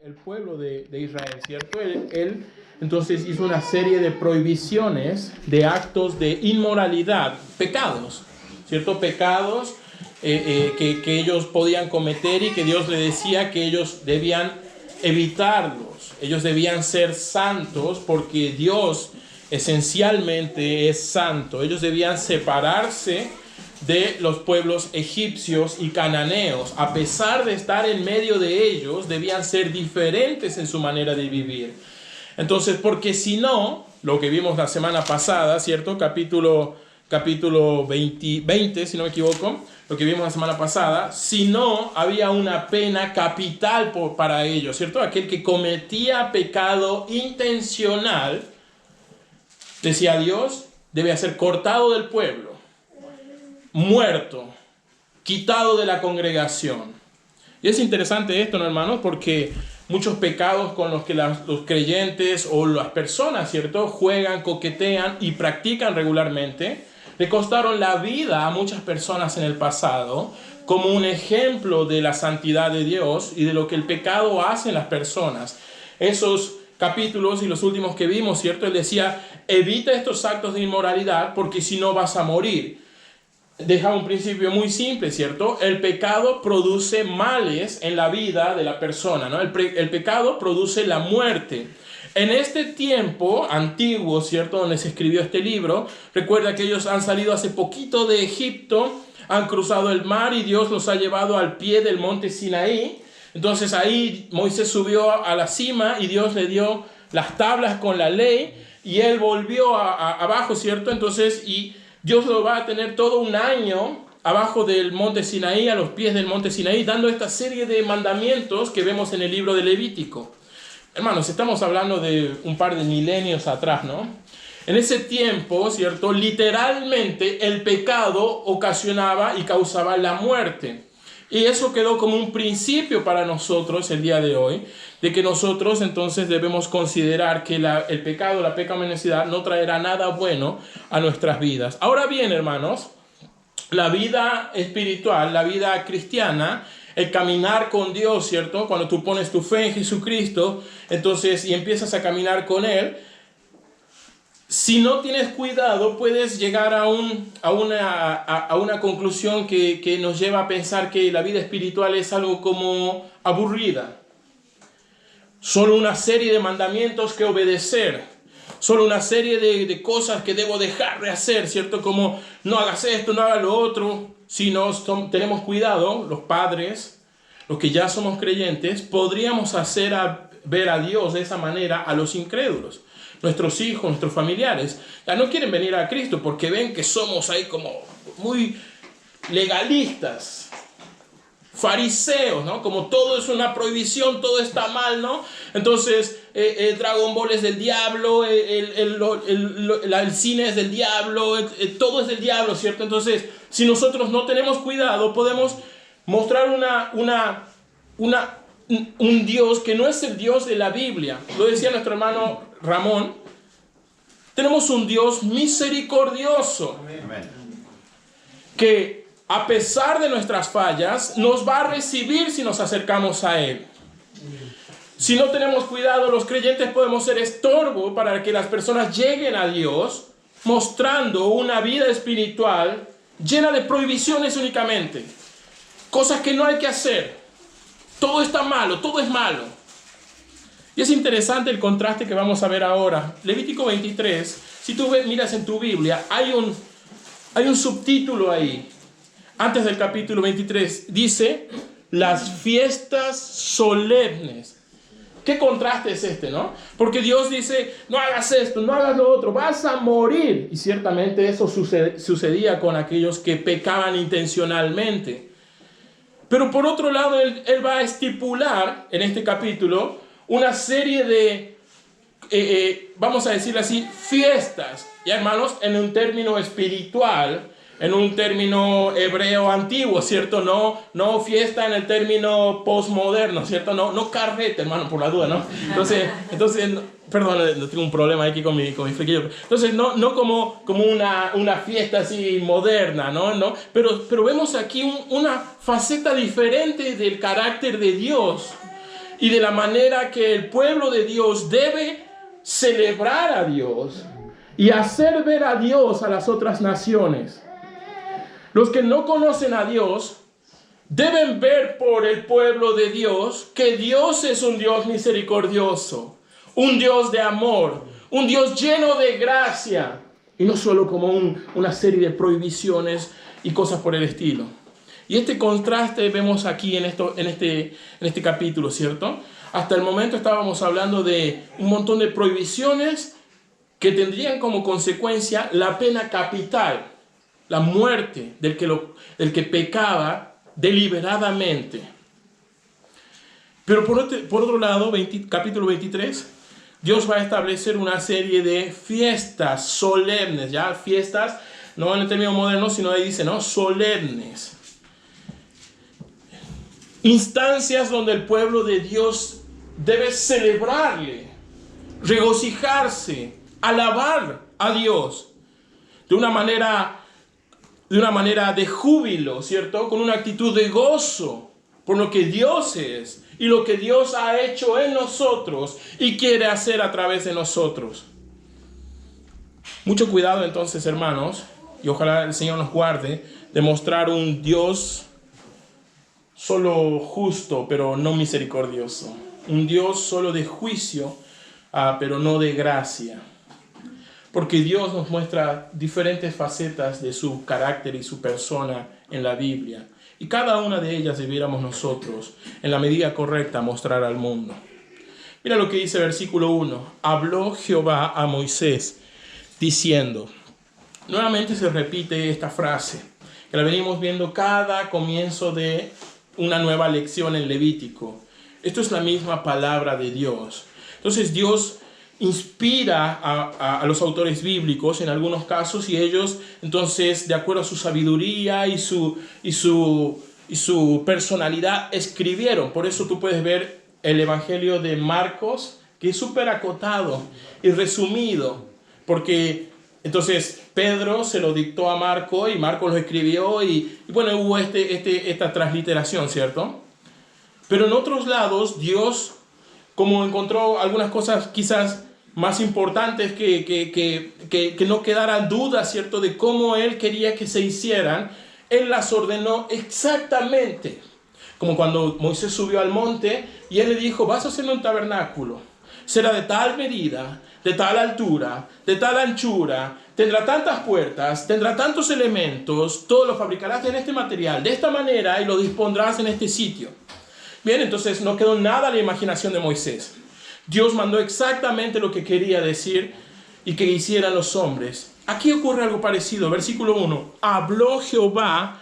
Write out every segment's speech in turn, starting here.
el pueblo de Israel, ¿cierto? Él entonces hizo una serie de prohibiciones de actos de inmoralidad, pecados, ¿cierto? Pecados que ellos podían cometer y que Dios le decía que ellos debían evitarlos. Ellos debían ser santos porque Dios esencialmente es santo. Ellos debían separarse de los pueblos egipcios y cananeos. A pesar de estar en medio de ellos, debían ser diferentes en su manera de vivir. Entonces, porque si no, lo que vimos la semana pasada, ¿cierto? Capítulo 20, si no me equivoco, lo que vimos la semana pasada, si no, había una pena capital para ellos, ¿cierto? Aquel que cometía pecado intencional, decía Dios, debe ser cortado del pueblo, muerto, quitado de la congregación. Y es interesante esto, ¿no, hermanos? Porque muchos pecados con los que los creyentes o las personas, ¿cierto?, juegan, coquetean y practican regularmente, le costaron la vida a muchas personas en el pasado, como un ejemplo de la santidad de Dios y de lo que el pecado hace en las personas. Esos capítulos y los últimos que vimos, ¿cierto? Él decía, evita estos actos de inmoralidad porque si no vas a morir. Deja un principio muy simple, ¿cierto? El pecado produce males en la vida de la persona, ¿no? El pecado produce la muerte. En este tiempo antiguo, ¿cierto?, donde se escribió este libro, recuerda que ellos han salido hace poquito de Egipto, han cruzado el mar y Dios los ha llevado al pie del monte Sinaí. Entonces ahí Moisés subió a la cima y Dios le dio las tablas con la ley y él volvió abajo, ¿cierto? Entonces, y Dios lo va a tener todo un año abajo del monte Sinaí, a los pies del monte Sinaí, dando esta serie de mandamientos que vemos en el libro de Levítico. Hermanos, estamos hablando de un par de milenios atrás, ¿no? En ese tiempo, ¿cierto?, literalmente el pecado ocasionaba y causaba la muerte. Y eso quedó como un principio para nosotros el día de hoy, de que nosotros entonces debemos considerar que el pecado, la pecaminosidad, no traerá nada bueno a nuestras vidas. Ahora bien, hermanos, la vida espiritual, la vida cristiana, el caminar con Dios, ¿cierto? Cuando tú pones tu fe en Jesucristo, entonces, y empiezas a caminar con Él, si no tienes cuidado, puedes llegar a una conclusión que nos lleva a pensar que la vida espiritual es algo como aburrida. Solo una serie de mandamientos que obedecer. Solo una serie de cosas que debo dejar de hacer, ¿cierto? Como no hagas esto, no hagas lo otro. Si no tenemos cuidado, los padres, los que ya somos creyentes, podríamos hacer ver a Dios de esa manera a los incrédulos. Nuestros hijos, nuestros familiares, ya no quieren venir a Cristo porque ven que somos ahí como muy legalistas, fariseos, ¿no? Como todo es una prohibición, todo está mal, ¿no? Entonces, Dragon Ball es del diablo, el cine es del diablo, todo es del diablo, ¿cierto? Entonces, si nosotros no tenemos cuidado, podemos mostrar un Dios que no es el Dios de la Biblia. Lo decía nuestro hermano Ramón, tenemos un Dios misericordioso. Amén. Que a pesar de nuestras fallas, nos va a recibir si nos acercamos a Él. Si no tenemos cuidado, los creyentes podemos ser estorbo para que las personas lleguen a Dios, mostrando una vida espiritual llena de prohibiciones únicamente. Cosas que no hay que hacer. Todo está malo, todo es malo. Y es interesante el contraste que vamos a ver ahora. Levítico 23, si tú miras en tu Biblia, hay un subtítulo ahí. Antes del capítulo 23, dice, las fiestas solemnes. ¿Qué contraste es este, no? Porque Dios dice, no hagas esto, no hagas lo otro, vas a morir. Y ciertamente eso sucedía con aquellos que pecaban intencionalmente. Pero por otro lado, él va a estipular en este capítulo una serie de, vamos a decirlo así, fiestas, ya hermanos, en un término espiritual, en un término hebreo antiguo, ¿cierto? No fiesta en el término postmoderno, ¿cierto? No carrete, hermano, por la duda, ¿no? Entonces perdón, tengo un problema aquí con mi flequillo. Entonces, no como una fiesta así moderna, ¿no? Pero vemos aquí una faceta diferente del carácter de Dios. y de la manera que el pueblo de Dios debe celebrar a Dios y hacer ver a Dios a las otras naciones. Los que no conocen a Dios deben ver por el pueblo de Dios que Dios es un Dios misericordioso, un Dios de amor, un Dios lleno de gracia, y no solo como una serie de prohibiciones y cosas por el estilo. Y este contraste vemos aquí en este capítulo, ¿cierto? Hasta el momento estábamos hablando de un montón de prohibiciones que tendrían como consecuencia la pena capital, la muerte del que pecaba deliberadamente. Pero por otro lado, capítulo 23, Dios va a establecer una serie de fiestas solemnes, ya fiestas, no en el término moderno, sino ahí dice, ¿no? Solemnes. Instancias donde el pueblo de Dios debe celebrarle, regocijarse, alabar a Dios de una manera de júbilo, ¿cierto? Con una actitud de gozo por lo que Dios es y lo que Dios ha hecho en nosotros y quiere hacer a través de nosotros. Mucho cuidado entonces, hermanos, y ojalá el Señor nos guarde de mostrar un Dios solo justo, pero no misericordioso. Un Dios solo de juicio, pero no de gracia. Porque Dios nos muestra diferentes facetas de su carácter y su persona en la Biblia. Y cada una de ellas debiéramos nosotros, en la medida correcta, mostrar al mundo. Mira lo que dice versículo 1. Habló Jehová a Moisés, diciendo. Nuevamente se repite esta frase, que la venimos viendo cada comienzo de una nueva lección en Levítico. Esto es la misma palabra de Dios. Entonces Dios inspira a los autores bíblicos en algunos casos, y ellos entonces, de acuerdo a su sabiduría y su personalidad, escribieron. Por eso tú puedes ver el Evangelio de Marcos, que es súper acotado y resumido, porque entonces Pedro se lo dictó a Marco y Marco lo escribió y bueno, hubo esta transliteración, ¿cierto? Pero en otros lados Dios, como encontró algunas cosas quizás más importantes que no quedaran dudas, ¿cierto?, de cómo Él quería que se hicieran, Él las ordenó exactamente. Como cuando Moisés subió al monte y Él le dijo, vas a hacer un tabernáculo. Será de tal medida, de tal altura, de tal anchura, tendrá tantas puertas, tendrá tantos elementos, todo lo fabricarás en este material, de esta manera, y lo dispondrás en este sitio. Bien, entonces no quedó nada a la imaginación de Moisés. Dios mandó exactamente lo que quería decir y que hicieran los hombres. Aquí ocurre algo parecido. Versículo 1. Habló Jehová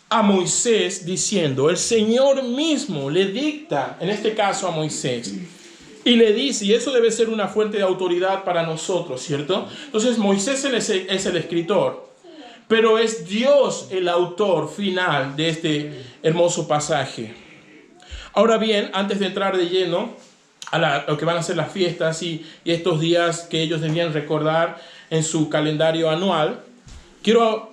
a Moisés diciendo, el Señor mismo le dicta, en este caso a Moisés, y le dice, y eso debe ser una fuente de autoridad para nosotros, ¿cierto? Entonces Moisés es el escritor, pero es Dios el autor final de este hermoso pasaje. Ahora bien, antes de entrar de lleno a lo que van a ser las fiestas y estos días que ellos debían recordar en su calendario anual, quiero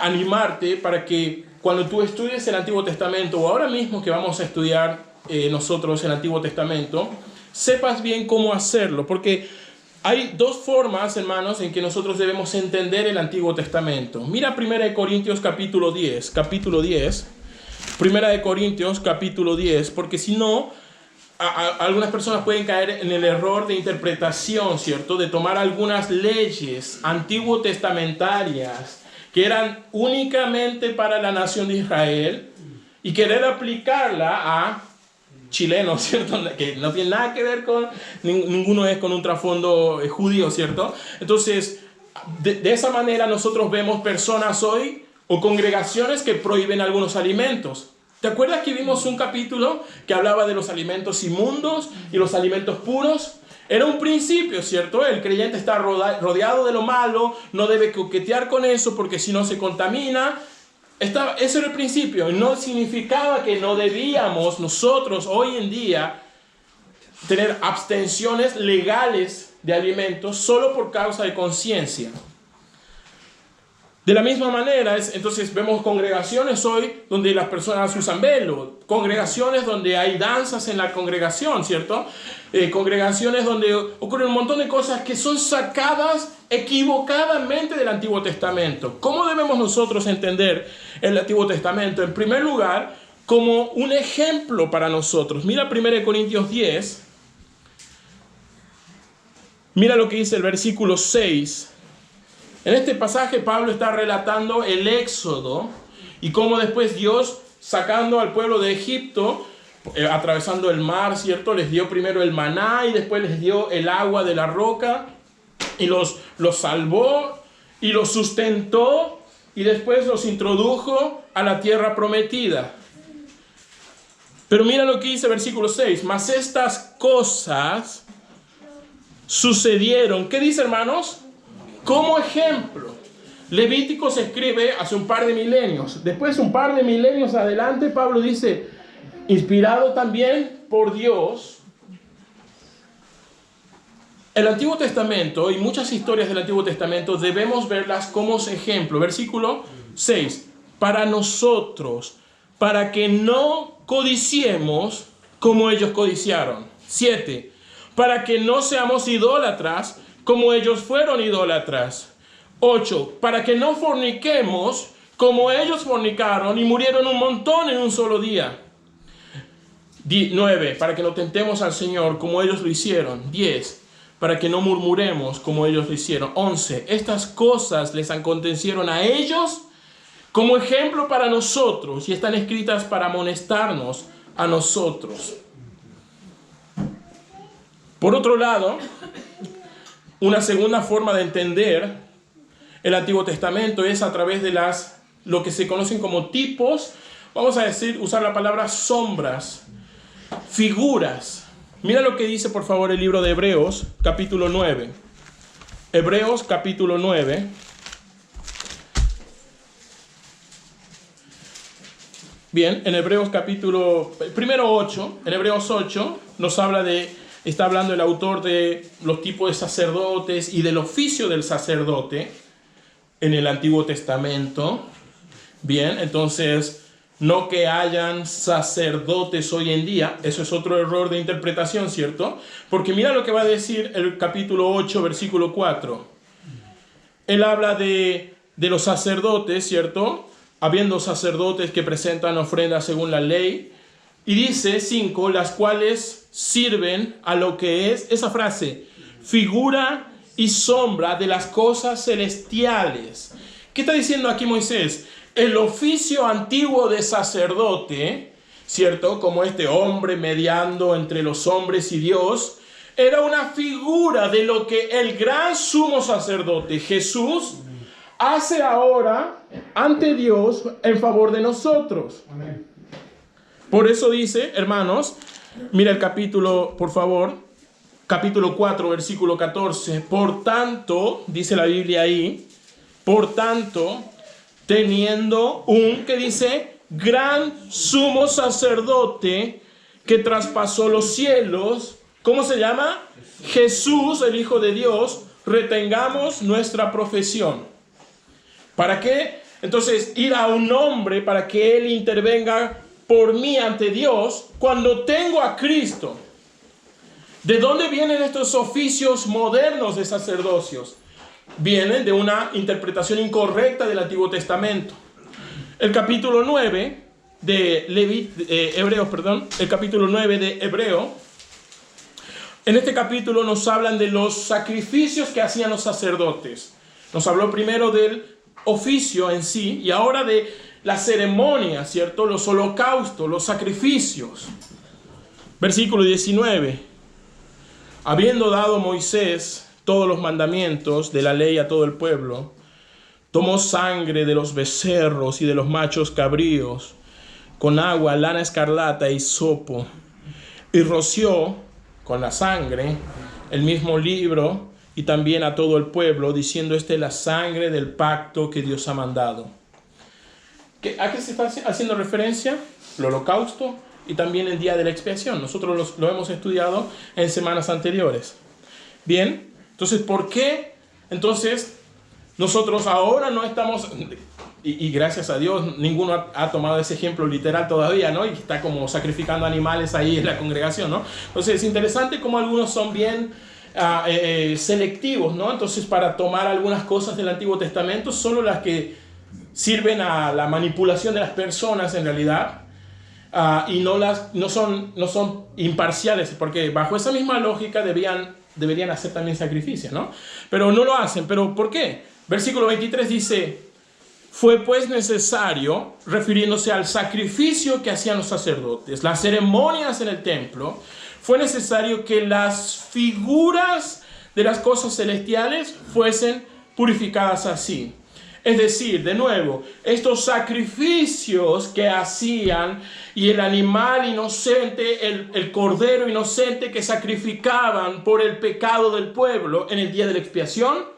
animarte para que cuando tú estudies el Antiguo Testamento, o ahora mismo que vamos a estudiar nosotros el Antiguo Testamento, sepas bien cómo hacerlo, porque hay dos formas, hermanos, en que nosotros debemos entender el Antiguo Testamento. Mira 1 Corintios capítulo 10, 1 Corintios capítulo 10, porque si no, algunas personas pueden caer en el error de interpretación, ¿cierto? De tomar algunas leyes antiguo testamentarias que eran únicamente para la nación de Israel y querer aplicarla a chilenos, ¿cierto? Que no tiene nada que ver con, ninguno es con un trasfondo judío, ¿cierto? Entonces, de esa manera nosotros vemos personas hoy o congregaciones que prohíben algunos alimentos. ¿Te acuerdas que vimos un capítulo que hablaba de los alimentos inmundos y los alimentos puros? Era un principio, ¿cierto? El creyente está rodeado de lo malo, no debe coquetear con eso porque si no se contamina. Ese era el principio, y no significaba que no debíamos nosotros hoy en día tener abstenciones legales de alimentos solo por causa de conciencia. De la misma manera, entonces vemos congregaciones hoy donde las personas usan velo, congregaciones donde hay danzas en la congregación, ¿cierto? Congregaciones donde ocurren un montón de cosas que son sacadas equivocadamente del Antiguo Testamento. ¿Cómo debemos nosotros entender el Antiguo Testamento? En primer lugar, como un ejemplo para nosotros. Mira 1 Corintios 10. Mira lo que dice el versículo 6. En este pasaje Pablo está relatando el Éxodo y cómo después Dios, sacando al pueblo de Egipto, atravesando el mar, ¿cierto? Les dio primero el maná y después les dio el agua de la roca y los salvó y los sustentó y después los introdujo a la tierra prometida. Pero mira lo que dice el versículo 6. Mas estas cosas sucedieron. ¿Qué dice, hermanos? Como ejemplo. Levítico se escribe hace un par de milenios. Después, un par de milenios adelante, Pablo dice, inspirado también por Dios. El Antiguo Testamento y muchas historias del Antiguo Testamento debemos verlas como ejemplo. Versículo 6. Para nosotros, para que no codiciemos como ellos codiciaron. 7. Para que no seamos idólatras como ellos fueron idólatras. 8. Para que no forniquemos como ellos fornicaron y murieron un montón en un solo día. 9. Para que no tentemos al Señor como ellos lo hicieron. 10. Para que no murmuremos como ellos lo hicieron. 11. Estas cosas les acontecieron a ellos como ejemplo para nosotros y están escritas para amonestarnos a nosotros. Por otro lado, una segunda forma de entender el Antiguo Testamento es a través de lo que se conocen como tipos, vamos a decir, usar la palabra sombras, figuras. Mira lo que dice, por favor, el libro de Hebreos, capítulo 9. Hebreos, capítulo 9. Bien, en Hebreos capítulo, primero 8, en Hebreos 8 nos habla está hablando el autor de los tipos de sacerdotes y del oficio del sacerdote en el Antiguo Testamento. Bien, entonces, no que hayan sacerdotes hoy en día, eso es otro error de interpretación, ¿cierto? Porque mira lo que va a decir el capítulo 8, versículo 4. Él habla de los sacerdotes, ¿cierto? Habiendo sacerdotes que presentan ofrendas según la ley. Y dice 5, las cuales sirven a lo que es, esa frase, figura y sombra de las cosas celestiales. ¿Qué está diciendo aquí Moisés? El oficio antiguo de sacerdote, ¿cierto? Como este hombre mediando entre los hombres y Dios, era una figura de lo que el gran sumo sacerdote, Jesús, hace ahora ante Dios en favor de nosotros. Amén. Por eso dice, hermanos, mira el capítulo, por favor, capítulo 4, versículo 14. Por tanto, dice la Biblia ahí, por tanto, teniendo ¿qué dice? Gran sumo sacerdote que traspasó los cielos. ¿Cómo se llama? Jesús, el Hijo de Dios, retengamos nuestra profesión. ¿Para qué? Entonces, ir a un hombre para que él intervenga por mí ante Dios cuando tengo a Cristo. ¿De dónde vienen estos oficios modernos de sacerdocios? Vienen de una interpretación incorrecta del Antiguo Testamento. El capítulo 9 de Hebreos, el capítulo 9 de Hebreo, en este capítulo nos hablan de los sacrificios que hacían los sacerdotes. Nos habló primero del oficio en sí y ahora de la ceremonia, ¿cierto? Los holocaustos, los sacrificios. Versículo 19. Habiendo dado Moisés todos los mandamientos de la ley a todo el pueblo, tomó sangre de los becerros y de los machos cabríos, con agua, lana escarlata y hisopo, y roció con la sangre el mismo libro y también a todo el pueblo, diciendo: esta es la sangre del pacto que Dios ha mandado. ¿A qué se está haciendo referencia? El holocausto y también el día de la expiación. Nosotros lo hemos estudiado en semanas anteriores. Bien, entonces, ¿por qué? Entonces, Nosotros ahora no estamos, y gracias a Dios, ninguno ha tomado ese ejemplo literal todavía, ¿no? Y está como sacrificando animales ahí en la congregación, ¿no? Entonces es interesante cómo algunos son bien selectivos, ¿no? Entonces para tomar algunas cosas del Antiguo Testamento, solo las que sirven a la manipulación de las personas en realidad, y no son imparciales, porque bajo esa misma lógica deberían hacer también sacrificios, ¿no? Pero no lo hacen. ¿Pero por qué? Versículo 23 dice: fue pues necesario, refiriéndose al sacrificio que hacían los sacerdotes, las ceremonias en el templo, fue necesario que las figuras de las cosas celestiales fuesen purificadas así. Es decir, de nuevo, estos sacrificios que hacían y el animal inocente, el cordero inocente que sacrificaban por el pecado del pueblo en el día de la expiación,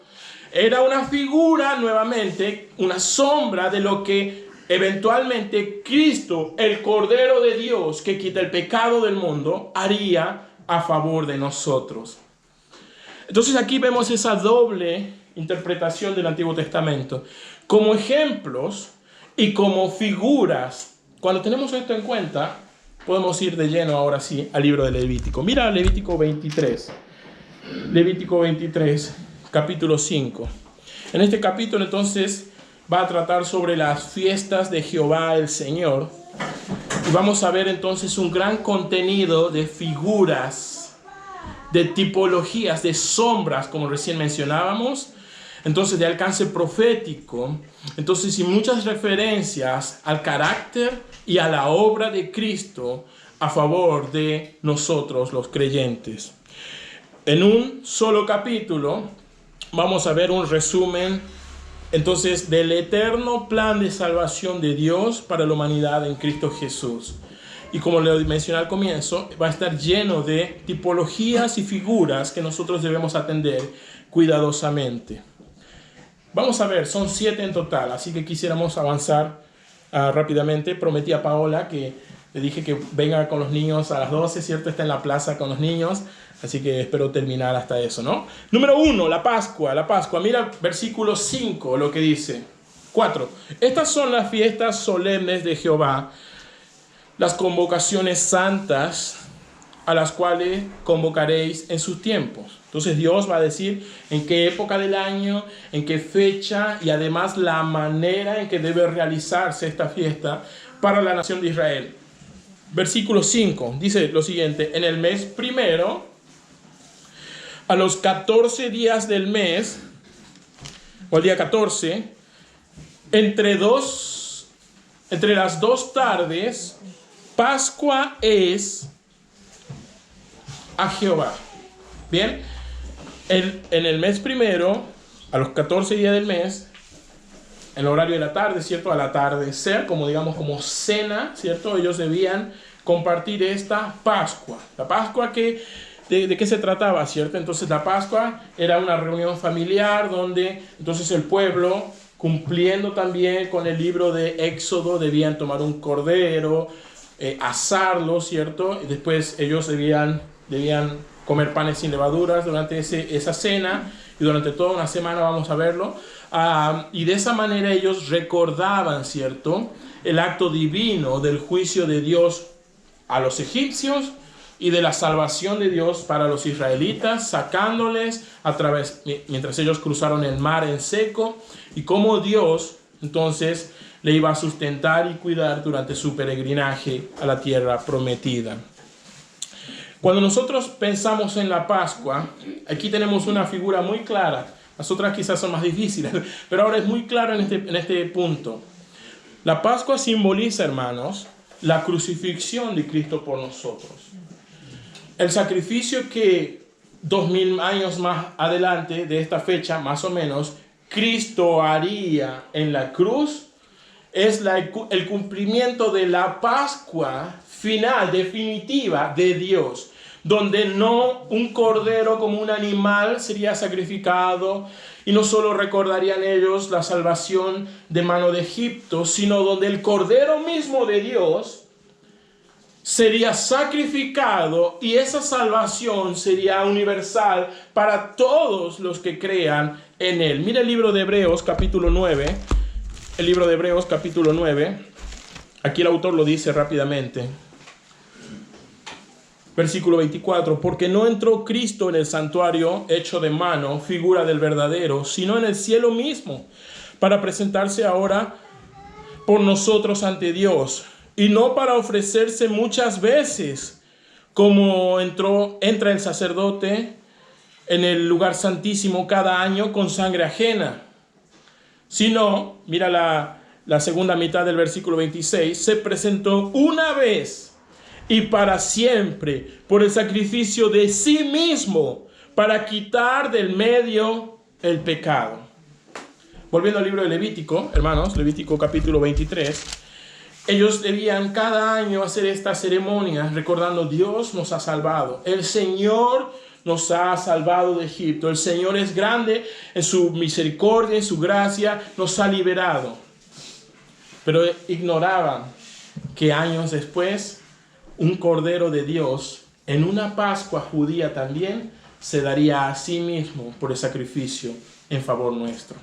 era una figura, nuevamente, una sombra de lo que eventualmente Cristo, el Cordero de Dios que quita el pecado del mundo, haría a favor de nosotros. Entonces aquí vemos esa doble interpretación del Antiguo Testamento, como ejemplos y como figuras. Cuando tenemos esto en cuenta, podemos ir de lleno ahora sí al libro de Levítico. Mira Levítico 23. Levítico 23, capítulo 5. En este capítulo entonces va a tratar sobre las fiestas de Jehová el Señor. Y vamos a ver entonces un gran contenido de figuras, de tipologías, de sombras, como recién mencionábamos. Entonces, de alcance profético. Entonces, y muchas referencias al carácter y a la obra de Cristo a favor de nosotros, los creyentes. En un solo capítulo vamos a ver un resumen, entonces, del eterno plan de salvación de Dios para la humanidad en Cristo Jesús. Y como le mencioné al comienzo, va a estar lleno de tipologías y figuras que nosotros debemos atender cuidadosamente. Vamos a ver, son 7 en total, así que quisiéramos avanzar rápidamente. Prometí a Paola que le dije que venga con los niños a las 12, ¿cierto? Está en la plaza con los niños, así que espero terminar hasta eso, ¿no? Número 1, la Pascua. Mira versículo 5, lo que dice. 4. Estas son las fiestas solemnes de Jehová, las convocaciones santas a las cuales convocaréis en sus tiempos. Entonces Dios va a decir en qué época del año, en qué fecha y además la manera en que debe realizarse esta fiesta para la nación de Israel. Versículo 5 dice lo siguiente: en el mes primero, a los 14 días del mes, o el día 14, entre las 2 tardes, Pascua es a Jehová. Bien, en el mes primero, a los 14 días del mes, en el horario de la tarde, ¿cierto? Al atardecer, como digamos, como cena, ¿cierto? Ellos debían compartir esta Pascua. La Pascua ¿de qué se trataba, cierto? Entonces la Pascua era una reunión familiar donde entonces el pueblo, cumpliendo también con el libro de Éxodo, debían tomar un cordero, asarlo, ¿cierto? Y después ellos debían comer panes sin levaduras durante esa cena, y durante toda una semana vamos a verlo. Y de esa manera ellos recordaban, ¿cierto?, el acto divino del juicio de Dios a los egipcios y de la salvación de Dios para los israelitas, sacándoles mientras ellos cruzaron el mar en seco, y cómo Dios entonces le iba a sustentar y cuidar durante su peregrinaje a la tierra prometida. Cuando nosotros pensamos en la Pascua, aquí tenemos una figura muy clara. Las otras quizás son más difíciles, pero ahora es muy claro en este punto. La Pascua simboliza, hermanos, la crucifixión de Cristo por nosotros. El sacrificio que 2000 años más adelante de esta fecha, más o menos, Cristo haría en la cruz, es el cumplimiento de la Pascua final, definitiva de Dios, donde no un cordero como un animal sería sacrificado, y no solo recordarían ellos la salvación de mano de Egipto, sino donde el cordero mismo de Dios sería sacrificado y esa salvación sería universal para todos los que crean en él. Mira el libro de Hebreos capítulo 9. El libro de Hebreos capítulo 9. Aquí el autor lo dice rápidamente. Versículo 24. Porque no entró Cristo en el santuario hecho de mano, figura del verdadero, sino en el cielo mismo, para presentarse ahora por nosotros ante Dios, y no para ofrecerse muchas veces, como entra el sacerdote en el lugar santísimo cada año con sangre ajena, sino, mira la segunda mitad del versículo 26, se presentó una vez y para siempre por el sacrificio de sí mismo para quitar del medio el pecado. Volviendo al libro de Levítico, hermanos, Levítico capítulo 23, ellos debían cada año hacer esta ceremonia recordando: Dios nos ha salvado, el Señor nos ha salvado de Egipto, el Señor es grande en su misericordia, en su gracia, nos ha liberado. Pero ignoraban que años después un Cordero de Dios en una Pascua judía también se daría a sí mismo por el sacrificio en favor nuestro.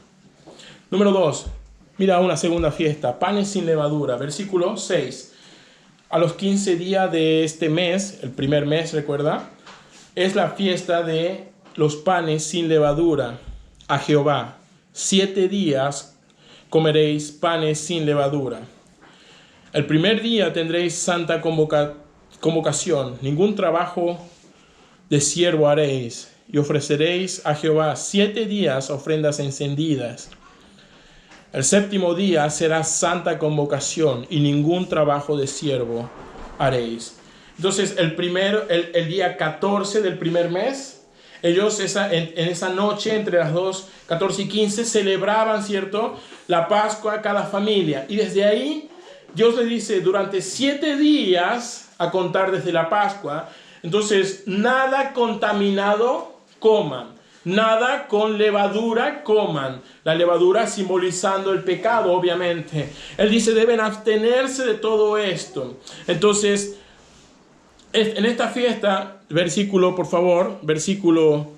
Número 2. Mira una segunda fiesta, panes sin levadura, versículo 6. A los 15 días de este mes, el primer mes, recuerda, es la fiesta de los panes sin levadura a Jehová. 7 días comeréis panes sin levadura. El primer día tendréis santa convocación, ningún trabajo de siervo haréis, y ofreceréis a Jehová 7 días ofrendas encendidas. El séptimo día será santa convocación y ningún trabajo de siervo haréis. Entonces el día 14 del primer mes, ellos en esa noche entre las 14 y 15 celebraban, ¿cierto?, la Pascua a cada familia. Y desde ahí Dios les dice: durante 7 días a contar desde la Pascua, entonces nada contaminado coman. Nada con levadura coman. La levadura simbolizando el pecado, obviamente. Él dice: deben abstenerse de todo esto. Entonces, en esta fiesta, versículo, por favor, versículo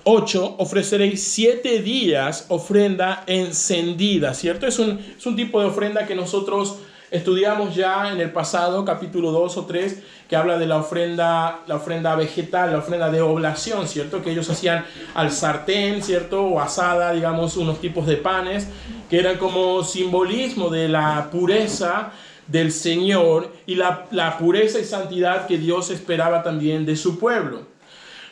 8, ofreceréis 7 días ofrenda encendida, ¿cierto? Es un tipo de ofrenda que nosotros estudiamos ya en el pasado, capítulo 2 o 3, que habla de la ofrenda vegetal, la ofrenda de oblación, ¿cierto? Que ellos hacían al sartén, ¿cierto? O asada, digamos, unos tipos de panes, que eran como simbolismo de la pureza del Señor y la pureza y santidad que Dios esperaba también de su pueblo.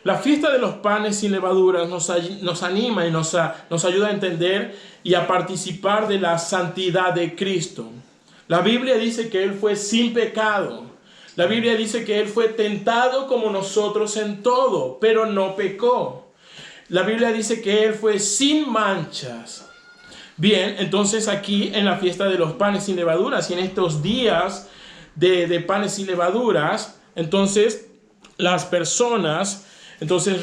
La fiesta de los panes sin levaduras nos anima y nos ayuda a entender y a participar de la santidad de Cristo. La Biblia dice que Él fue sin pecado. La Biblia dice que Él fue tentado como nosotros en todo, pero no pecó. La Biblia dice que Él fue sin manchas. Bien, entonces aquí en la fiesta de los panes sin levaduras y en estos días de panes sin levaduras, entonces las personas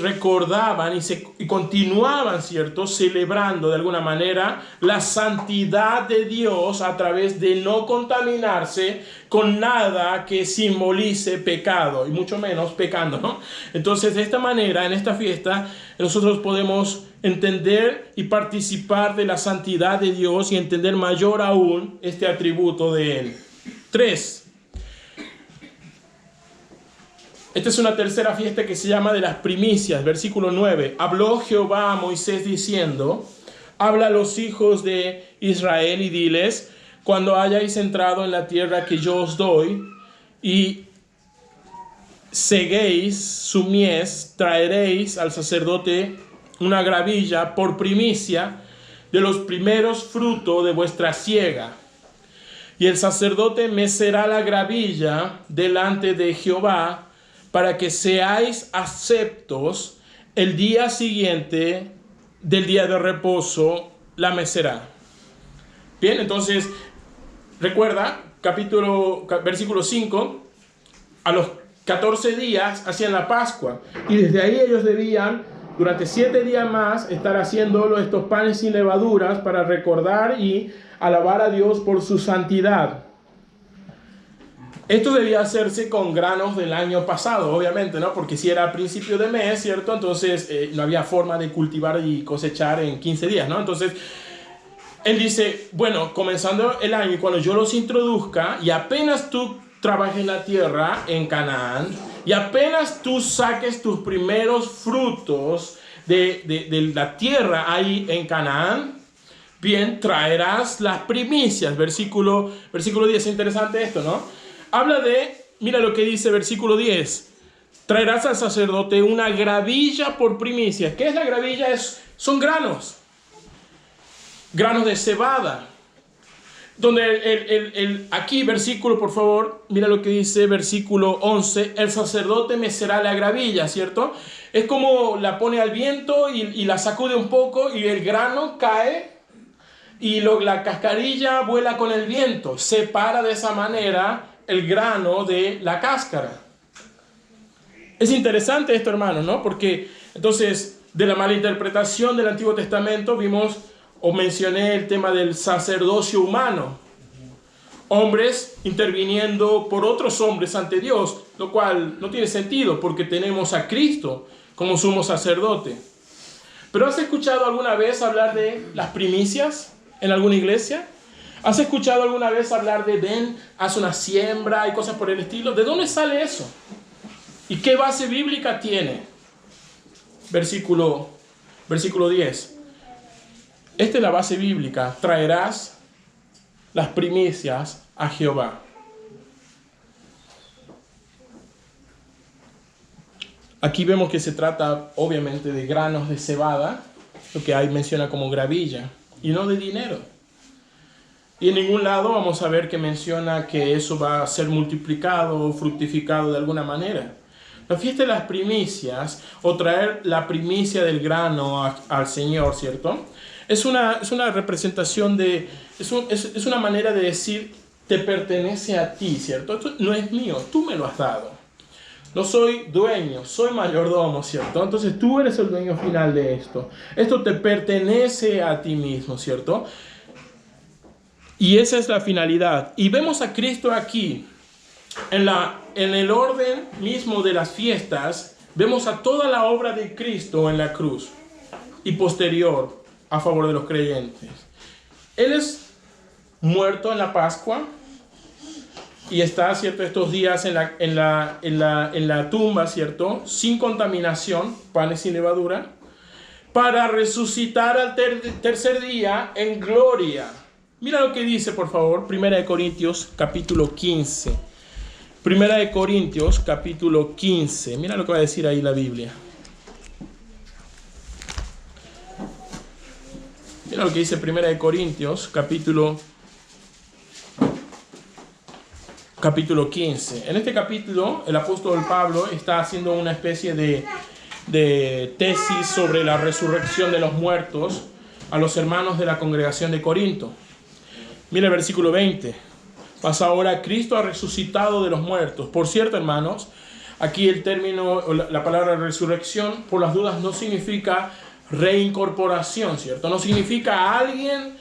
recordaban y continuaban, ¿cierto?, celebrando de alguna manera la santidad de Dios a través de no contaminarse con nada que simbolice pecado y mucho menos pecando, ¿no? Entonces, de esta manera, en esta fiesta, nosotros podemos entender y participar de la santidad de Dios y entender mayor aún este atributo de Él. 3. Esta es una tercera fiesta que se llama de las primicias, versículo 9. Habló Jehová a Moisés diciendo: habla a los hijos de Israel y diles: cuando hayáis entrado en la tierra que yo os doy y seguéis su mies, traeréis al sacerdote una gravilla por primicia de los primeros frutos de vuestra siega. Y el sacerdote mecerá la gravilla delante de Jehová, para que seáis aceptos el día siguiente del día de reposo, la mecerá. Bien, entonces, recuerda, versículo 5, a los 14 días hacían la Pascua, y desde ahí ellos debían, durante 7 días más, estar haciendo estos panes sin levaduras para recordar y alabar a Dios por su santidad. Esto debía hacerse con granos del año pasado, obviamente, ¿no? Porque si era a principio de mes, ¿cierto? Entonces no había forma de cultivar y cosechar en 15 días, ¿no? Entonces él dice, bueno, comenzando el año, cuando yo los introduzca y apenas tú trabajes en la tierra, en Canaán, y apenas tú saques tus primeros frutos de la tierra ahí en Canaán, bien, traerás las primicias. Versículo 10, es interesante esto, ¿no? Habla de, mira lo que dice versículo 10. Traerás al sacerdote una gravilla por primicia. ¿Qué es la gravilla? Son granos. Granos de cebada. Donde aquí, versículo, por favor, mira lo que dice versículo 11. El sacerdote mecerá la gravilla, ¿cierto? Es como la pone al viento y la sacude un poco y el grano cae y la cascarilla vuela con el viento. Separa de esa manera el grano de la cáscara. Es interesante esto, hermano, ¿no? Porque entonces, de la mala interpretación del Antiguo Testamento, vimos o mencioné el tema del sacerdocio humano. Hombres interviniendo por otros hombres ante Dios, lo cual no tiene sentido porque tenemos a Cristo como sumo sacerdote. ¿Pero has escuchado alguna vez hablar de las primicias en alguna iglesia? ¿Has escuchado alguna vez hablar de ven, haz una siembra y cosas por el estilo? ¿De dónde sale eso? ¿Y qué base bíblica tiene? Versículo 10. Esta es la base bíblica. Traerás las primicias a Jehová. Aquí vemos que se trata obviamente de granos de cebada, lo que ahí menciona como gravilla, y no de dinero. Y en ningún lado vamos a ver que menciona que eso va a ser multiplicado o fructificado de alguna manera. La fiesta de las primicias, o traer la primicia del grano al Señor, ¿cierto? Es una representación es una manera de decir, te pertenece a ti, ¿cierto? Esto no es mío, tú me lo has dado. No soy dueño, soy mayordomo, ¿cierto? Entonces tú eres el dueño final de esto. Esto te pertenece a ti mismo, ¿cierto? Y esa es la finalidad. Y vemos a Cristo aquí, en el orden mismo de las fiestas, vemos a toda la obra de Cristo en la cruz y posterior a favor de los creyentes. Él es muerto en la Pascua y está, ¿cierto?, estos días en la tumba, ¿cierto?, sin contaminación, panes sin levadura, para resucitar al tercer día en gloria. Mira lo que dice, por favor, 1 Corintios capítulo 15. 1 Corintios capítulo 15. Mira lo que va a decir ahí la Biblia. Mira lo que dice 1 Corintios capítulo 15. En este capítulo, el apóstol Pablo está haciendo una especie de tesis sobre la resurrección de los muertos a los hermanos de la congregación de Corinto. Mira el versículo 20. Mas ahora Cristo ha resucitado de los muertos. Por cierto, hermanos, aquí el término, la palabra resurrección, por las dudas, no significa reincorporación, ¿cierto? No significa alguien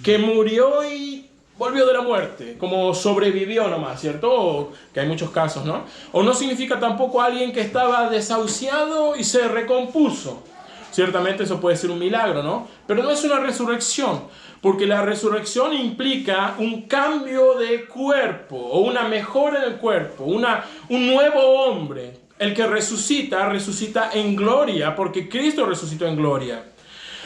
que murió y volvió de la muerte, como sobrevivió nomás, ¿cierto? O, que hay muchos casos, ¿no? O no significa tampoco alguien que estaba desahuciado y se recompuso. Ciertamente eso puede ser un milagro, ¿no? Pero no es una resurrección, porque la resurrección implica un cambio de cuerpo o una mejora en el cuerpo, un nuevo hombre. El que resucita en gloria, porque Cristo resucitó en gloria.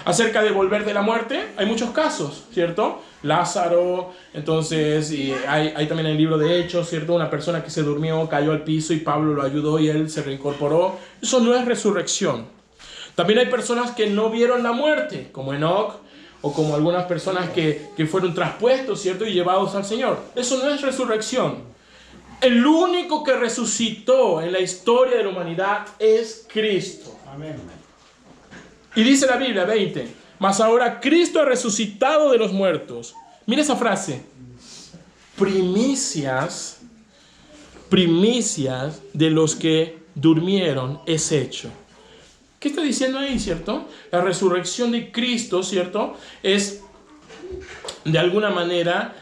Acerca de volver de la muerte, hay muchos casos, ¿cierto? Lázaro, entonces, y hay también en el libro de Hechos, ¿cierto? Una persona que se durmió, cayó al piso y Pablo lo ayudó y él se reincorporó. Eso no es resurrección. También hay personas que no vieron la muerte, como Enoc, o como algunas personas que fueron traspuestos, ¿cierto? Y llevados al Señor. Eso no es resurrección. El único que resucitó en la historia de la humanidad es Cristo. Amén. Y dice la Biblia, 20, mas ahora Cristo ha resucitado de los muertos. Mira esa frase. Primicias de los que durmieron es hecho. ¿Qué está diciendo ahí, cierto? La resurrección de Cristo, ¿cierto? Es, de alguna manera,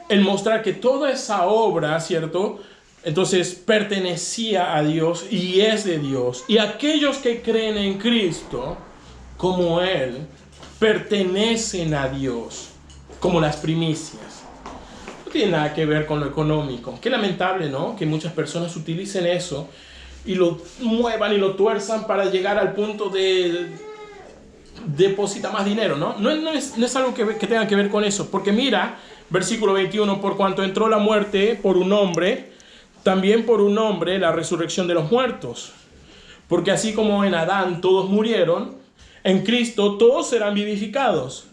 el mostrar que toda esa obra, ¿cierto?, entonces pertenecía a Dios y es de Dios. Y aquellos que creen en Cristo, como Él, pertenecen a Dios, como las primicias. No tiene nada que ver con lo económico. Qué lamentable, ¿no?, que muchas personas utilicen eso y lo muevan y lo tuerzan para llegar al punto de depositar más dinero, ¿no? No es algo que tenga que ver con eso. Porque mira, versículo 21, por cuanto entró la muerte por un hombre, también por un hombre la resurrección de los muertos. Porque así como en Adán todos murieron, en Cristo todos serán vivificados,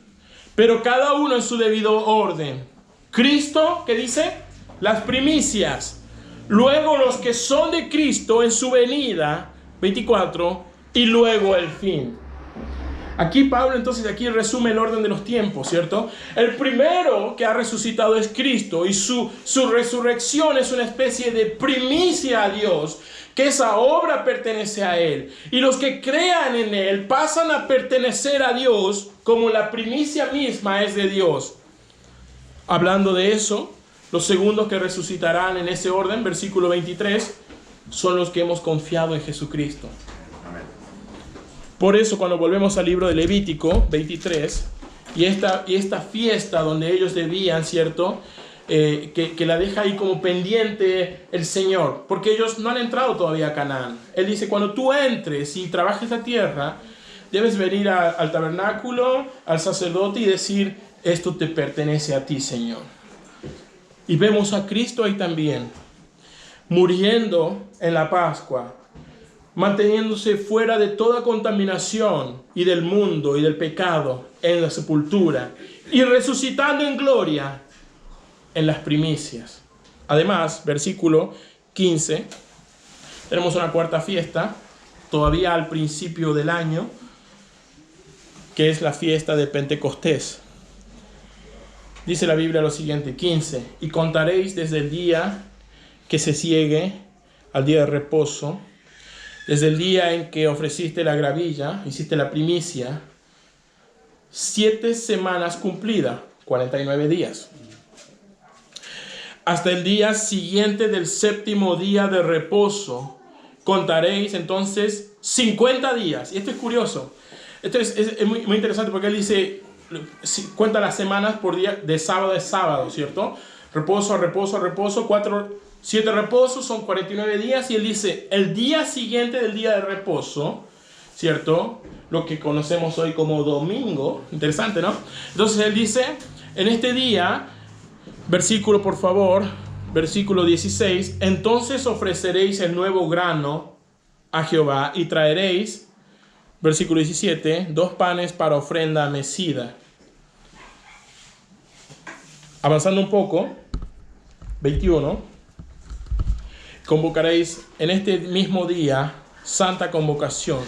pero cada uno en su debido orden. Cristo, ¿qué dice? Las primicias. Luego los que son de Cristo en su venida, 24, y luego el fin. Aquí Pablo entonces aquí resume el orden de los tiempos, ¿cierto? El primero que ha resucitado es Cristo y su resurrección es una especie de primicia a Dios, que esa obra pertenece a Él. Y los que crean en Él pasan a pertenecer a Dios como la primicia misma es de Dios. Hablando de eso, los segundos que resucitarán en ese orden, versículo 23, son los que hemos confiado en Jesucristo. Por eso cuando volvemos al libro de Levítico 23 y esta fiesta donde ellos debían, ¿cierto?, que la deja ahí como pendiente el Señor, porque ellos no han entrado todavía a Canaán. Él dice, cuando tú entres y trabajes la tierra, debes venir al tabernáculo, al sacerdote y decir, esto te pertenece a ti, Señor. Y vemos a Cristo ahí también, muriendo en la Pascua, manteniéndose fuera de toda contaminación y del mundo y del pecado en la sepultura y resucitando en gloria en las primicias. Además, versículo 15, tenemos una cuarta fiesta, todavía al principio del año, que es la fiesta de Pentecostés. Dice la Biblia lo siguiente, 15, y contaréis desde el día que se ciegue al día de reposo, desde el día en que ofreciste la gravilla, hiciste la primicia, 7 semanas cumplidas, 49 días. Hasta el día siguiente del 7º día de reposo, contaréis entonces 50 días. Y esto es curioso. Esto es muy interesante porque él dice, cuenta las semanas por día, de sábado a sábado, ¿cierto? Reposo, reposo, reposo, 7 reposos son 49 días. Y él dice, el día siguiente del día de reposo, ¿cierto? Lo que conocemos hoy como domingo. Interesante, ¿no? Entonces él dice, en este día, versículo por favor, versículo 16, entonces ofreceréis el nuevo grano a Jehová y traeréis, versículo 17, 2 panes para ofrenda mecida. Avanzando un poco, 21. Convocaréis en este mismo día santa convocación.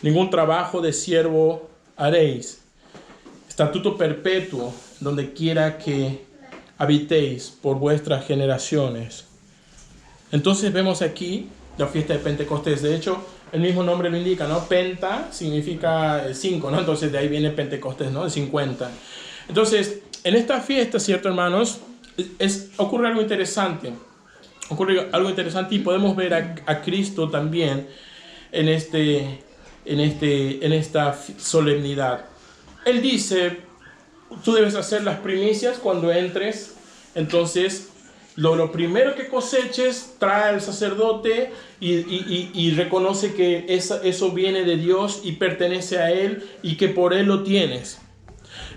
Ningún trabajo de siervo haréis. Estatuto perpetuo donde quiera que habitéis por vuestras generaciones. Entonces vemos aquí la fiesta de Pentecostés. De hecho, el mismo nombre lo indica, ¿no? Penta significa 5, ¿no? Entonces de ahí viene Pentecostés, ¿no? De 50. Entonces, en esta fiesta, ¿cierto, hermanos? Ocurre algo interesante. Ocurre algo interesante y podemos ver a Cristo también en esta solemnidad. Él dice, tú debes hacer las primicias cuando entres. Entonces, lo primero que coseches, trae al sacerdote y reconoce que eso viene de Dios y pertenece a Él y que por Él lo tienes.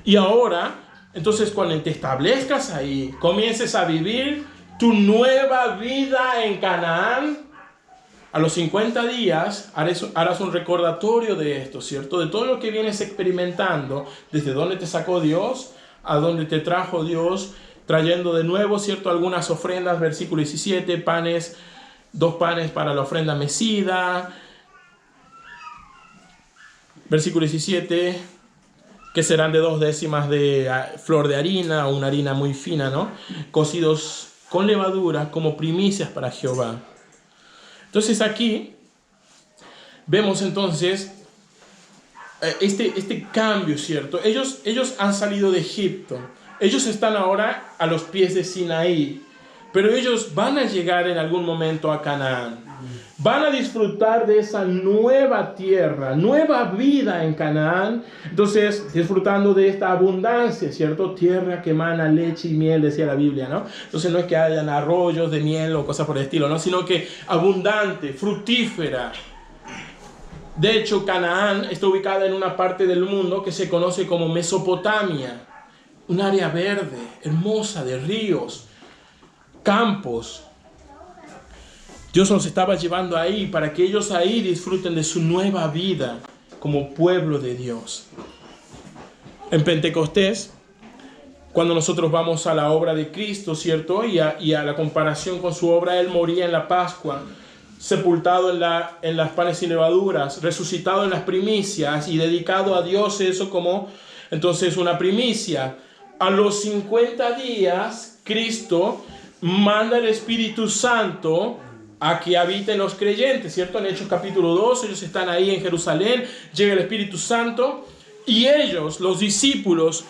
Y ahora, entonces cuando te establezcas ahí, comiences a vivir tu nueva vida en Canaán, a los 50 días harás un recordatorio de esto, ¿cierto? De todo lo que vienes experimentando, desde dónde te sacó Dios, a dónde te trajo Dios, trayendo de nuevo, ¿cierto?, algunas ofrendas, versículo 17, 2 panes para la ofrenda mecida, versículo 17, que serán de 2 décimas de flor de harina, o una harina muy fina, ¿no?, cocidos con levadura como primicias para Jehová. Entonces aquí vemos entonces este cambio, ¿cierto? Ellos han salido de Egipto. Ellos están ahora a los pies de Sinaí, pero ellos van a llegar en algún momento a Canaán. Van a disfrutar de esa nueva tierra, nueva vida en Canaán. Entonces, disfrutando de esta abundancia, ¿cierto? Tierra que emana leche y miel, decía la Biblia, ¿no? Entonces no es que hayan arroyos de miel o cosas por el estilo, ¿no? Sino que abundante, fructífera. De hecho, Canaán está ubicada en una parte del mundo que se conoce como Mesopotamia. Un área verde, hermosa, de ríos, campos. Dios los estaba llevando ahí para que ellos ahí disfruten de su nueva vida como pueblo de Dios. En Pentecostés, cuando nosotros vamos a la obra de Cristo, ¿cierto? Y a la comparación con su obra, Él moría en la Pascua, sepultado en las panes sin levaduras, resucitado en las primicias y dedicado a Dios eso como entonces una primicia. A los 50 días, Cristo manda el Espíritu Santo a que habiten los creyentes, ¿cierto? En Hechos capítulo 2, ellos están ahí en Jerusalén, llega el Espíritu Santo y ellos, los discípulos,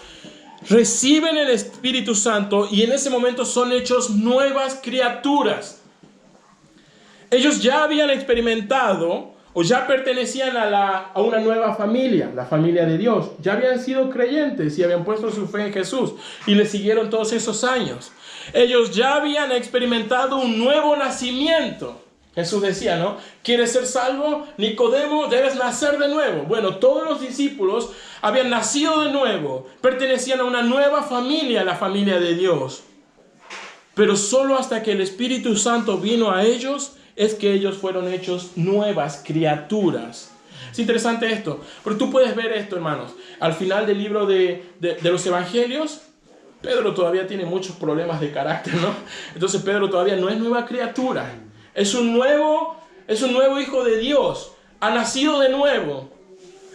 reciben el Espíritu Santo y en ese momento son hechos nuevas criaturas. Ellos ya habían experimentado o ya pertenecían a una nueva familia, la familia de Dios. Ya habían sido creyentes y habían puesto su fe en Jesús y le siguieron todos esos años. Ellos ya habían experimentado un nuevo nacimiento. Jesús decía, ¿no? ¿Quieres ser salvo? Nicodemo, debes nacer de nuevo. Bueno, todos los discípulos habían nacido de nuevo, pertenecían a una nueva familia, la familia de Dios. Pero solo hasta que el Espíritu Santo vino a ellos, es que ellos fueron hechos nuevas criaturas. Es interesante esto, pero tú puedes ver esto, hermanos. Al final del libro de los Evangelios, Pedro todavía tiene muchos problemas de carácter, ¿no? Entonces Pedro todavía no es nueva criatura. Es un nuevo hijo de Dios. Ha nacido de nuevo.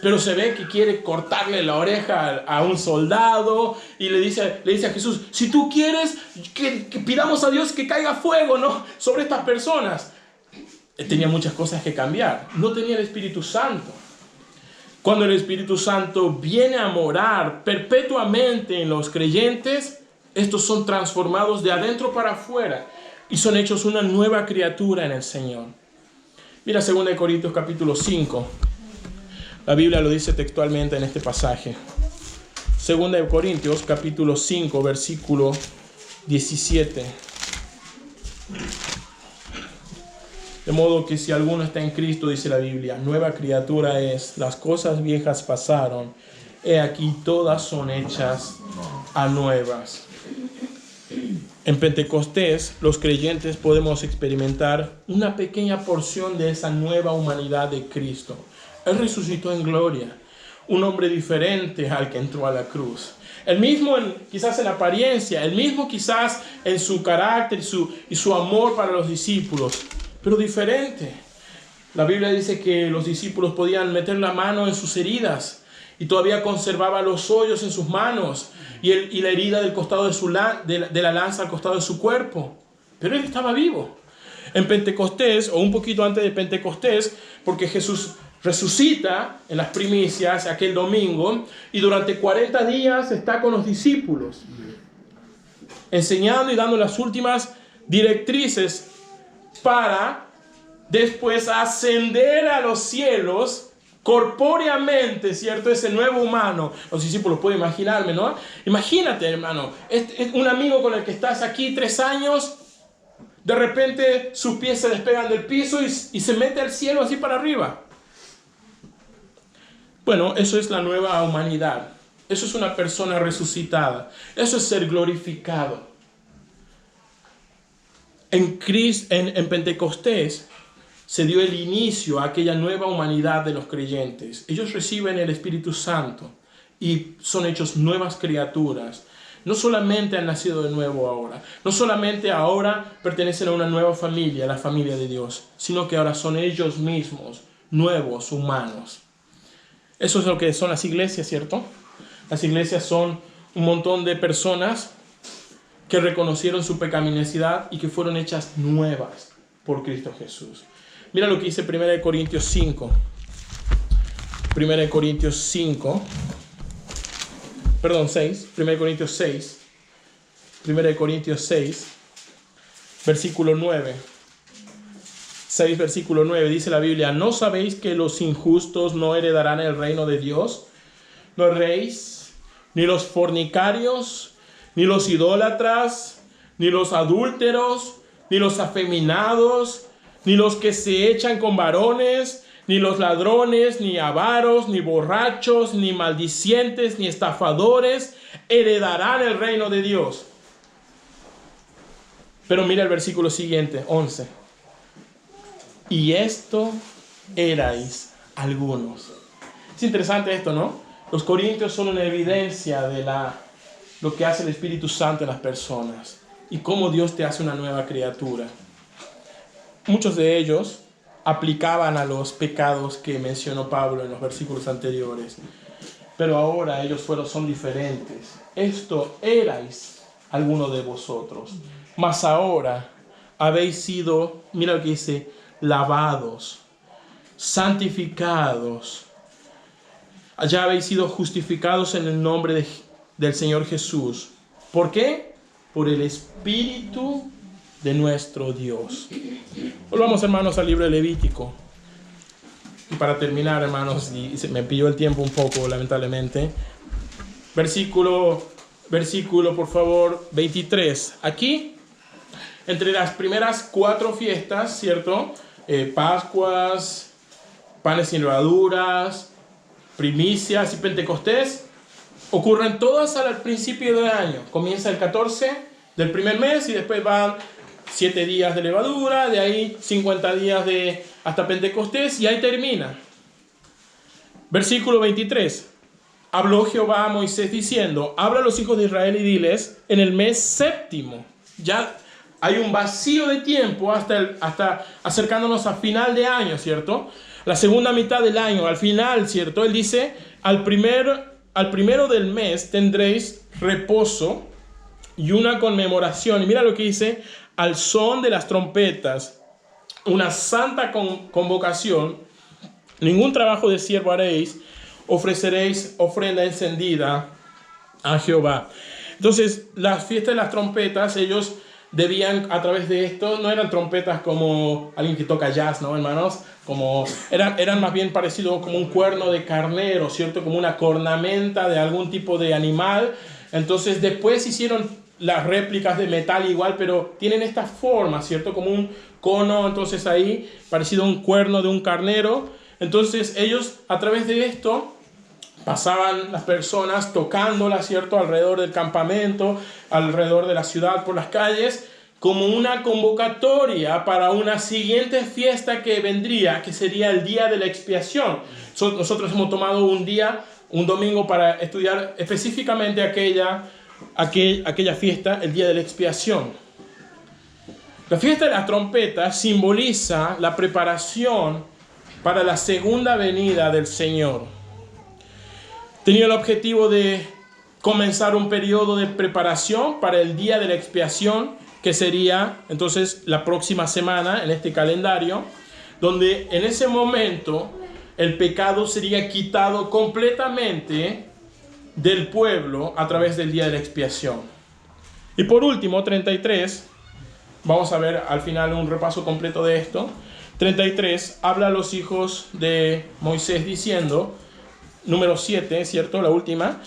Pero se ve que quiere cortarle la oreja a un soldado y le dice a Jesús, si tú quieres que pidamos a Dios que caiga fuego, ¿no? Sobre estas personas. Tenía muchas cosas que cambiar. No tenía el Espíritu Santo. Cuando el Espíritu Santo viene a morar perpetuamente en los creyentes, estos son transformados de adentro para afuera y son hechos una nueva criatura en el Señor. Mira 2 Corintios capítulo 5. La Biblia lo dice textualmente en este pasaje. 2 Corintios capítulo 5, versículo 17. De modo que si alguno está en Cristo, dice la Biblia, nueva criatura es, las cosas viejas pasaron, he aquí todas son hechas a nuevas. En Pentecostés, los creyentes podemos experimentar una pequeña porción de esa nueva humanidad de Cristo. Él resucitó en gloria, un hombre diferente al que entró a la cruz. El mismo quizás en apariencia, el mismo quizás en su carácter y su amor para los discípulos, pero diferente. La Biblia dice que los discípulos podían meter la mano en sus heridas y todavía conservaba los hoyos en sus manos y la herida del costado de la lanza al costado de su cuerpo. Pero él estaba vivo. En Pentecostés, o un poquito antes de Pentecostés, porque Jesús resucita en las primicias aquel domingo y durante 40 días está con los discípulos, enseñando y dando las últimas directrices para después ascender a los cielos corpóreamente, ¿cierto? Ese nuevo humano. Los discípulos pueden imaginarme, ¿no? Imagínate, hermano, es un amigo con el que estás aquí 3 años, de repente sus pies se despegan del piso y se mete al cielo así para arriba. Bueno, eso es la nueva humanidad. Eso es una persona resucitada. Eso es ser glorificado. En Pentecostés se dio el inicio a aquella nueva humanidad de los creyentes. Ellos reciben el Espíritu Santo y son hechos nuevas criaturas. No solamente han nacido de nuevo ahora, no solamente ahora pertenecen a una nueva familia, la familia de Dios, sino que ahora son ellos mismos, nuevos humanos. Eso es lo que son las iglesias, ¿cierto? Las iglesias son un montón de personas que reconocieron su pecaminosidad y que fueron hechas nuevas por Cristo Jesús. Mira lo que dice 1 Corintios 5. 1 Corintios 6. 1 Corintios 6. 1 Corintios 6, versículo 9. 6, versículo 9, dice la Biblia: ¿no sabéis que los injustos no heredarán el reino de Dios? No erréis, ni los fornicarios, ni los idólatras, ni los adúlteros, ni los afeminados, ni los que se echan con varones, ni los ladrones, ni avaros, ni borrachos, ni maldicientes, ni estafadores heredarán el reino de Dios. Pero mira el versículo siguiente, 11. Y esto erais algunos. Es interesante esto, ¿no? Los corintios son una evidencia de lo que hace el Espíritu Santo en las personas y cómo Dios te hace una nueva criatura. Muchos de ellos aplicaban a los pecados que mencionó Pablo en los versículos anteriores, pero ahora ellos son diferentes. Esto erais algunos de vosotros, mas ahora habéis sido, mira lo que dice, lavados, santificados, ya habéis sido justificados en el nombre del Señor Jesús. ¿Por qué? Por el Espíritu de nuestro Dios. Volvamos, hermanos, al libro de Levítico. Y para terminar, hermanos, y se me pilló el tiempo un poco, lamentablemente. Versículo, por favor, 23. Aquí, entre las primeras 4 fiestas, ¿cierto? Pascuas, panes sin levaduras, primicias y Pentecostés, ocurren todas al principio del año. Comienza el 14 del primer mes y después van 7 días de levadura, de ahí 50 días hasta Pentecostés y ahí termina. Versículo 23. Habló Jehová a Moisés diciendo: habla a los hijos de Israel y diles, en el mes séptimo. Ya hay un vacío de tiempo hasta acercándonos a final de año, ¿cierto? La segunda mitad del año, al final, ¿cierto? Él dice, al primero del mes tendréis reposo y una conmemoración. Y mira lo que dice: al son de las trompetas, una santa convocación, ningún trabajo de siervo haréis, ofreceréis ofrenda encendida a Jehová. Entonces, las fiestas de las trompetas, ellos debían, a través de esto, no eran trompetas como alguien que toca jazz, ¿no, hermanos? Eran más bien parecidos como un cuerno de carnero, ¿cierto? Como una cornamenta de algún tipo de animal. Entonces, después hicieron las réplicas de metal igual, pero tienen esta forma, ¿cierto? Como un cono, entonces ahí, parecido a un cuerno de un carnero. Entonces, ellos, a través de esto, pasaban las personas tocándola, ¿cierto? Alrededor del campamento, alrededor de la ciudad, por las calles, como una convocatoria para una siguiente fiesta que vendría, que sería el día de la expiación. Nosotros hemos tomado un domingo para estudiar específicamente aquella fiesta, el día de la expiación. La fiesta de las trompetas simboliza la preparación para la segunda venida del Señor. Tenía el objetivo de comenzar un periodo de preparación para el día de la expiación, que sería entonces la próxima semana en este calendario, donde en ese momento el pecado sería quitado completamente del pueblo a través del día de la expiación. Y por último, 33, vamos a ver al final un repaso completo de esto. 33, habla a los hijos de Moisés diciendo, número 7, ¿cierto? La última.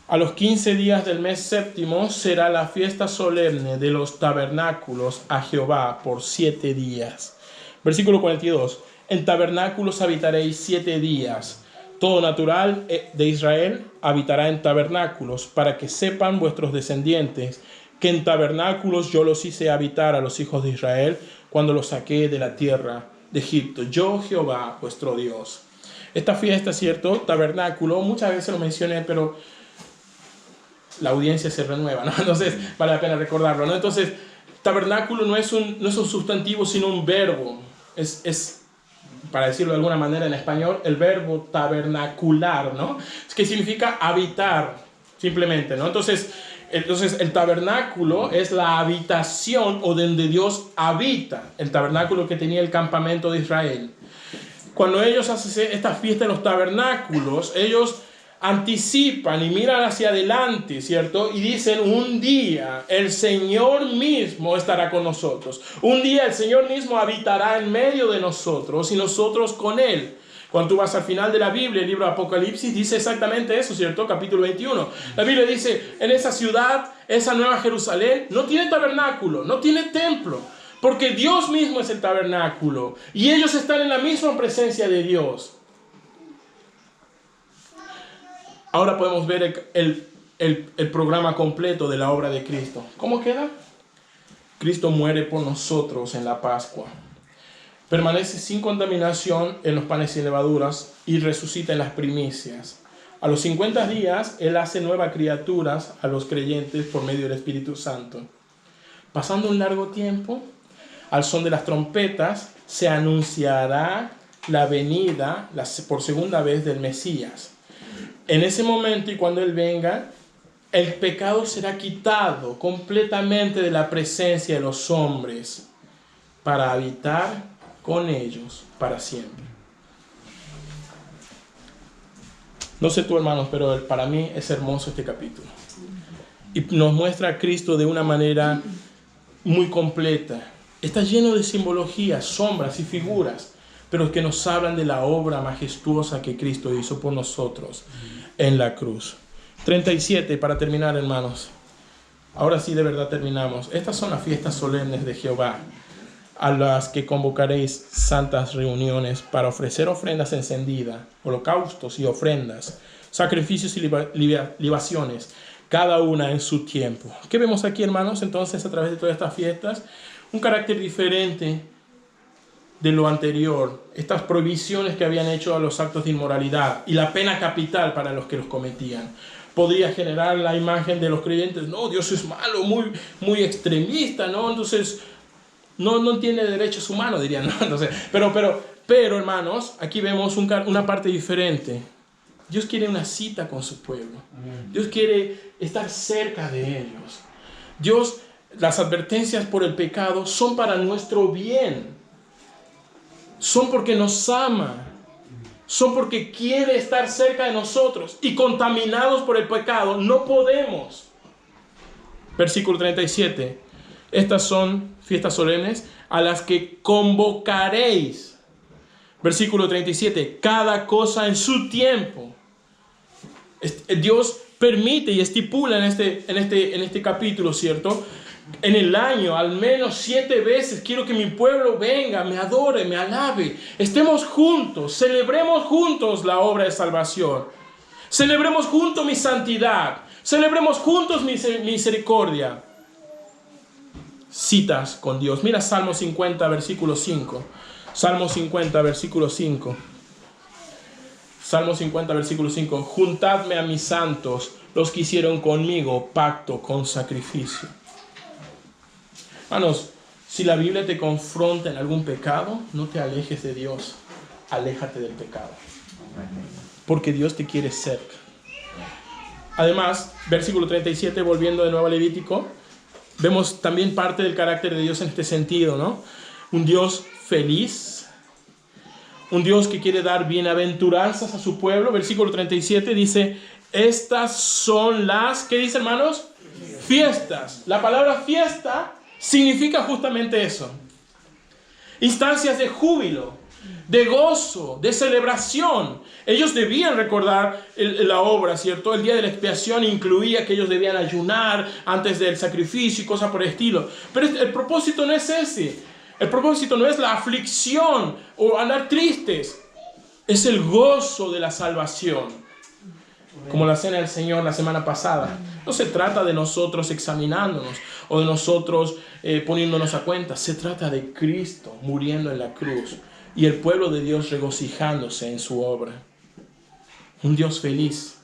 A los 15 días del mes séptimo será la fiesta solemne de los tabernáculos a Jehová por 7 días. Versículo 42. En tabernáculos habitaréis 7 días. Todo natural de Israel habitará en tabernáculos, para que sepan vuestros descendientes que en tabernáculos yo los hice habitar a los hijos de Israel cuando los saqué de la tierra de Egipto. Yo, Jehová, vuestro Dios. Esta fiesta, ¿cierto? Tabernáculo, muchas veces lo mencioné, pero la audiencia se renueva, ¿no? Entonces vale la pena recordarlo, ¿no? Entonces, tabernáculo no es un sustantivo, sino un verbo. Es, para decirlo de alguna manera en español, el verbo tabernacular, ¿no? Es que significa habitar, simplemente, ¿no? Entonces el tabernáculo es la habitación o donde Dios habita, el tabernáculo que tenía el campamento de Israel. Cuando ellos hacen esta fiesta de los tabernáculos, ellos anticipan y miran hacia adelante, ¿cierto? Y dicen, un día el Señor mismo estará con nosotros. Un día el Señor mismo habitará en medio de nosotros y nosotros con Él. Cuando tú vas al final de la Biblia, el libro de Apocalipsis, dice exactamente eso, ¿cierto? Capítulo 21. La Biblia dice, en esa ciudad, esa nueva Jerusalén, no tiene tabernáculo, no tiene templo, porque Dios mismo es el tabernáculo y ellos están en la misma presencia de Dios. Ahora podemos ver el programa completo de la obra de Cristo. ¿Cómo queda? Cristo muere por nosotros en la Pascua. Permanece sin contaminación en los panes y levaduras y resucita en las primicias. A los 50 días, Él hace nuevas criaturas a los creyentes por medio del Espíritu Santo. Pasando un largo tiempo, al son de las trompetas, se anunciará la venida por segunda vez del Mesías. En ese momento y cuando Él venga, el pecado será quitado completamente de la presencia de los hombres para habitar con ellos para siempre. No sé tú, hermanos, pero para mí es hermoso este capítulo. Y nos muestra a Cristo de una manera muy completa. Está lleno de simbologías, sombras y figuras, pero que nos hablan de la obra majestuosa que Cristo hizo por nosotros en la cruz. 37, para terminar, hermanos. Ahora sí, de verdad terminamos. Estas son las fiestas solemnes de Jehová, a las que convocaréis santas reuniones para ofrecer ofrendas encendidas, holocaustos y ofrendas, sacrificios y libaciones, cada una en su tiempo. ¿Qué vemos aquí, hermanos? Entonces, a través de todas estas fiestas, un carácter diferente de lo anterior, estas prohibiciones que habían hecho a los actos de inmoralidad y la pena capital para los que los cometían. Podría generar la imagen de los creyentes, no, Dios es malo, muy extremista, ¿no? Entonces, no tiene derechos humanos, dirían, ¿no? Entonces, pero, hermanos, aquí vemos una parte diferente. Dios quiere una cita con su pueblo. Dios quiere estar cerca de ellos. Dios, las advertencias por el pecado son para nuestro bien. Son porque nos ama. Son porque quiere estar cerca de nosotros. Y contaminados por el pecado, no podemos. Versículo 37. Estas son fiestas solemnes a las que convocaréis. Versículo 37. Cada cosa en su tiempo. Dios permite y estipula en este capítulo, ¿cierto? En el año, al menos 7 veces, quiero que mi pueblo venga, me adore, me alabe. Estemos juntos, celebremos juntos la obra de salvación. Celebremos juntos mi santidad. Celebremos juntos mi misericordia. Citas con Dios. Mira Salmo 50, versículo 5. Salmo 50, versículo 5. Salmo 50, versículo 5. Juntadme a mis santos, los que hicieron conmigo pacto con sacrificio. Hermanos, si la Biblia te confronta en algún pecado, no te alejes de Dios. Aléjate del pecado. Porque Dios te quiere cerca. Además, versículo 37, volviendo de nuevo a Levítico, vemos también parte del carácter de Dios en este sentido, ¿no? Un Dios feliz, un Dios que quiere dar bienaventuranzas a su pueblo. Versículo 37 dice, estas son las, ¿qué dice, hermanos? Fiestas. La palabra fiesta significa justamente eso. Instancias de júbilo, de gozo, de celebración. Ellos debían recordar la obra, ¿cierto? El día de la expiación incluía que ellos debían ayunar antes del sacrificio y cosas por el estilo. Pero el propósito no es ese. El propósito no es la aflicción o andar tristes. Es el gozo de la salvación. Como la cena del Señor la semana pasada. No se trata de nosotros examinándonos o de nosotros poniéndonos a cuenta. Se trata de Cristo muriendo en la cruz y el pueblo de Dios regocijándose en su obra. Un Dios feliz.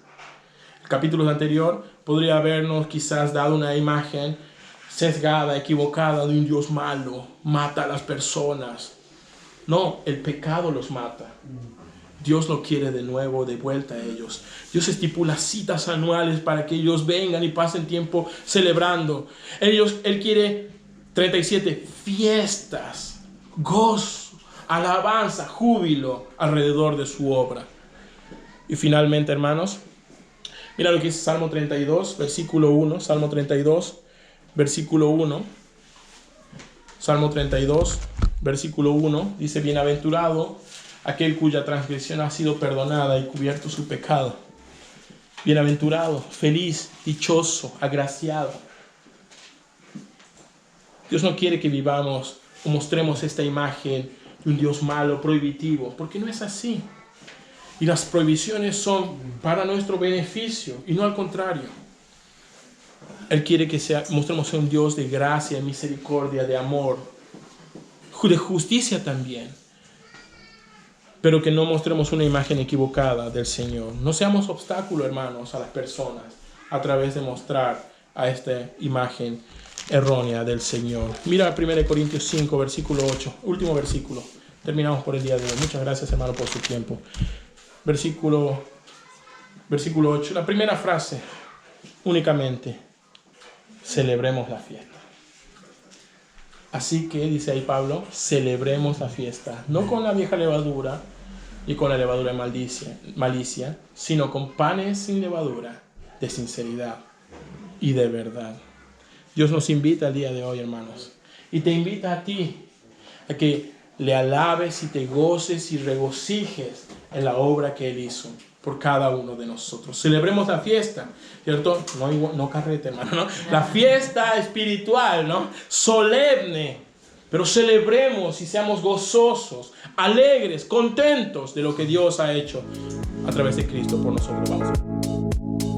El capítulo anterior podría habernos quizás dado una imagen sesgada, equivocada de un Dios malo, mata a las personas. No, el pecado los mata. Dios lo quiere de nuevo, de vuelta a ellos. Dios estipula citas anuales para que ellos vengan y pasen tiempo celebrando. Él quiere, 37, fiestas, gozo, alabanza, júbilo alrededor de su obra. Y finalmente, hermanos, Mira lo que dice Salmo 32, versículo 1. Salmo 32, versículo 1. Salmo 32, versículo 1. Dice, bienaventurado aquel cuya transgresión ha sido perdonada y cubierto su pecado. Bienaventurado, feliz, dichoso, agraciado. Dios no quiere que vivamos o mostremos esta imagen de un Dios malo, prohibitivo, porque no es así. Y las prohibiciones son para nuestro beneficio y no al contrario. Él quiere que mostremos un Dios de gracia, misericordia, de amor, de justicia también. Pero que no mostremos una imagen equivocada del Señor. No seamos obstáculo, hermanos, a las personas a través de mostrar a esta imagen errónea del Señor. Mira 1 Corintios 5, versículo 8. Último versículo. Terminamos por el día de hoy. Muchas gracias, hermano, por su tiempo. Versículo 8. La primera frase, únicamente, celebremos la fiesta. Así que, dice ahí Pablo, celebremos la fiesta. No con la vieja levadura y con la levadura de malicia, sino con panes sin levadura, de sinceridad y de verdad. Dios nos invita el día de hoy, hermanos, y te invita a ti a que le alabes y te goces y regocijes en la obra que Él hizo por cada uno de nosotros. Celebremos la fiesta, ¿cierto? No carrete, hermano, ¿no? La fiesta espiritual, ¿no? Solemne, pero celebremos y seamos gozosos, alegres, contentos de lo que Dios ha hecho a través de Cristo por nosotros. Vamos a ver.